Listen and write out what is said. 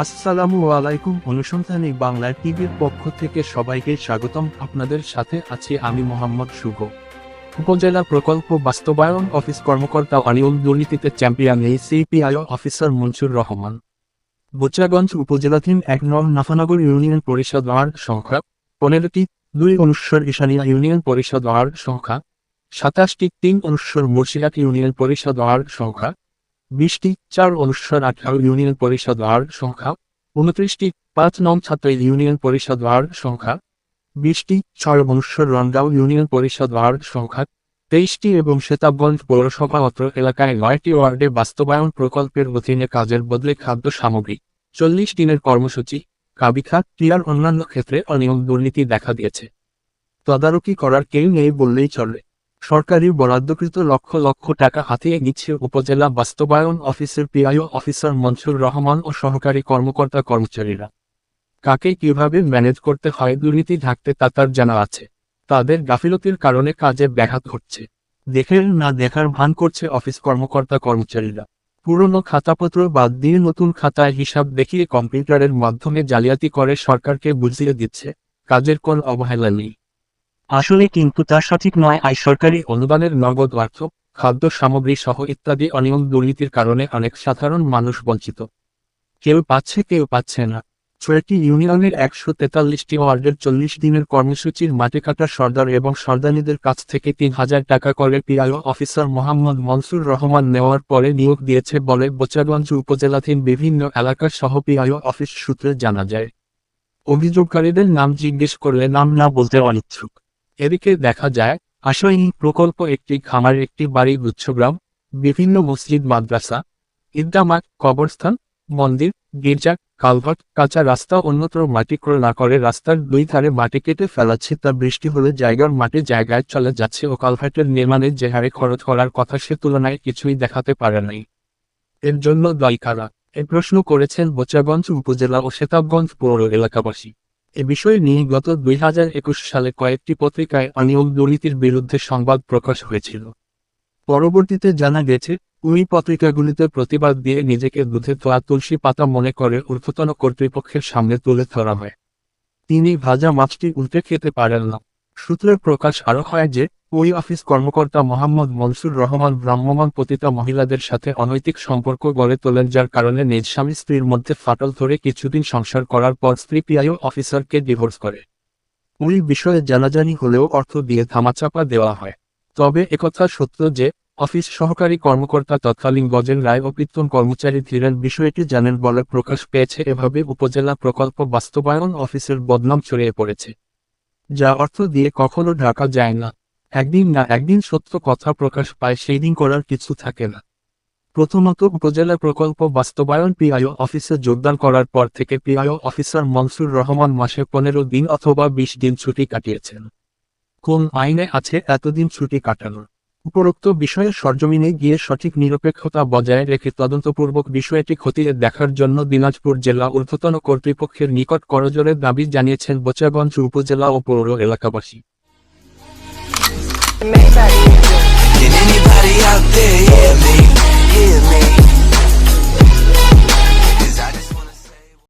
আসসালামু আলাইকুম। অনুসন্ধানী বাংলা টিভির পক্ষ থেকে সবাইকে স্বাগতম। আপনাদের সাথে আছি আমি মোহাম্মদ শুভ। উপজেলা প্রকল্প বাস্তবায়ন অফিস কর্মকর্তা অনিয়ম দুর্নীতিতে চ্যাম্পিয়ন এই সিপিআইও অফিসার মনসুর রহমান। বোচাগঞ্জ উপজেলাধীন ১ নং নাফানগর ইউনিয়ন পরিষদ ওয়ার্ড সংখ্যা ১৫টি, ২ অনুস্বর ঈশানিয়া ইউনিয়ন পরিষদ ওয়ার্ড সংখ্যা ২৭টি, ৩ অনুস্বর মুর্শিদাবাদ ইউনিয়ন পরিষদ ওয়ার্ড সংখ্যা ২০টি, ৪ অনুস্বর আটগাঁও ইউনিয়ন পরিষদ ওয়ার্ড সংখ্যা ২৯টি, ৫ নং ছাত্রইল ইউনিয়ন পরিষদ ওয়ার্ড সংখ্যা ২০টি, ৬ অনুস্বর রণগাঁও ইউনিয়ন পরিষদ ওয়ার্ড সংখ্যা ২৩টি এবং সেতাবগঞ্জ পৌরসভা অত্র এলাকায় ৯টি ওয়ার্ডে বাস্তবায়ন প্রকল্পের অধীনে কাজের বদলে খাদ্য সামগ্রী ৪০ দিনের কর্মসূচি কাবিখাত ক্রিয়ার অন্যান্য ক্ষেত্রে অনিয়ম দুর্নীতি দেখা দিয়েছে। তদারকি করার কেউ নেই বললেই চলে। সরকারি বরাদ্দকৃত লক্ষ লক্ষ টাকা হাতিয়ে নিচ্ছে উপজেলা বাস্তবায়ন অফিসের পিআইও অফিসার মনসুর রহমান ও সহকারী কর্মকর্তা কর্মচারীরা। কাকে কিভাবে ম্যানেজ করতে হয় দুর্নীতি ঢাকতে তা তার জানা আছে। তাদের গাফিলতির কারণে কাজে ব্যাঘাত ঘটছে। দেখে না দেখার ভান করছে অফিস কর্মকর্তা কর্মচারীরা। পুরনো খাতাপত্র বাদ দিয়ে নতুন খাতায় হিসাব দেখিয়ে কম্পিউটারের মাধ্যমে জালিয়াতি করে সরকারকে বুঝিয়ে দিচ্ছে কাজের কোন অবহেলা নেই। আসলে কিন্তু তা সঠিক নয়। সরকারি অনুদানের নগদ অর্থ, খাদ্য সামগ্রী সহ ইত্যাদি অনিয়ম দুর্নীতির কারণে অনেক সাধারণ মানুষ বঞ্চিত। কেউ পাচ্ছে কেউ পাচ্ছে না। ৬টি ইউনিয়নের ১৪৩টি ওয়ার্ডের ৪০ দিনের কর্মসূচির মাটি কাটা সর্দার এবং সর্দানীদের কাছ থেকে ৩,০০০ টাকা করে পিআইও অফিসার মোহাম্মদ মনসুর রহমান নেওয়ার পরে নিয়োগ দিয়েছে বলে বোচাগঞ্জ উপজেলাধীন বিভিন্ন এলাকার সহ পিআইও অফিস সূত্রে জানা যায়। অভিযোগকারীদের নাম জিজ্ঞেস করলে নাম না বলতে অনিচ্ছুক। এদিকে দেখা যায় আসলে এই প্রকল্প একটি খামার, একটি বাড়ি, গুচ্ছগ্রাম, বিভিন্ন মসজিদ, মাদ্রাসা, ঈদগাহ মাঠ, কবরস্থান, মন্দির, গির্জা, কালভার্ট, কাঁচা রাস্তা অন্যত্র মাটি ক্রয় না করে রাস্তার দুই ধারে মাটি কেটে ফেলাচ্ছে। তা বৃষ্টি হলে জায়গার মাটি জায়গায় চলে যাচ্ছে ও কালভার্টের নির্মাণে যে হারে খরচ করার কথা সে তুলনায় কিছুই দেখাতে পারে নাই। এর জন্য দায়ী কারা? এ প্রশ্ন করেছেন বোচাগঞ্জ উপজেলা ও সেতাবগঞ্জ পৌর এলাকাবাসী। এ বিষয় নিয়ে গত ২০২১ সালে কয়েকটি পত্রিকায় অনিয়ম দুর্নীতির বিরুদ্ধে সংবাদ প্রকাশ হয়েছিল। পরবর্তীতে জানা গেছে ওই পত্রিকাগুলিতে প্রতিবাদ দিয়ে নিজেকে দুধে ধোয়া তুলসী পাতা মনে করে ঊর্ধ্বতন কর্তৃপক্ষের সামনে তুলে ধরা হয়। তিনি ভাজা মাছটি উল্টে খেতে পারেন না। সূত্রের প্রকাশ আরও হয় যে ওই অফিস কর্মকর্তা মোহাম্মদ মনসুর রহমান ভ্রাম্যমাণ পতিতা মহিলাদের সাথে অনৈতিক সম্পর্ক গড়ে তোলেন, যার কারণে নিজ স্বামী স্ত্রীর মধ্যে ফাটল ধরে কিছুদিন সংসার করার পর স্ত্রী পিআইও অফিসারকে ডিভোর্স করে। ওই বিষয়ে জানাজানি হলেও অর্থ দিয়ে ধামাচাপা দেওয়া হয়। তবে একথা সত্য যে অফিস সহকারী কর্মকর্তা তৎকালীন গজেন রায় ও প্রাক্তন কর্মচারী ধীরেন বিষয়টি জানেন বলে প্রকাশ পেয়েছে। এভাবে উপজেলা প্রকল্প বাস্তবায়ন অফিসের বদনাম ছড়িয়ে পড়েছে, যা অর্থ দিয়ে কখনো ঢাকা যায় না। একদিন না একদিন সত্য কথা প্রকাশ পায়, সেই দিন করার কিছু থাকে না। প্রথমত, উপজেলা প্রকল্প বাস্তবায়ন পিআইও অফিসে যোগদান করার পর থেকে পিআইও অফিসার মনসুর রহমান মাসে ১৫ দিন অথবা ২০ দিন ছুটি কাটিয়েছেন। কোন আইনে আছে এতদিন ছুটি কাটানোর? উপরোক্ত বিষয়ে সরজমিনে গিয়ে সঠিক নিরপেক্ষতা বজায় রেখে তদন্তপূর্বক বিষয়টি খতিয়ে দেখার জন্য দিনাজপুর জেলা ঊর্ধ্বতন কর্তৃপক্ষের নিকট করজোড়ে দাবি জানিয়েছেন বোচাগঞ্জ উপজেলা ও পৌর এলাকাবাসী।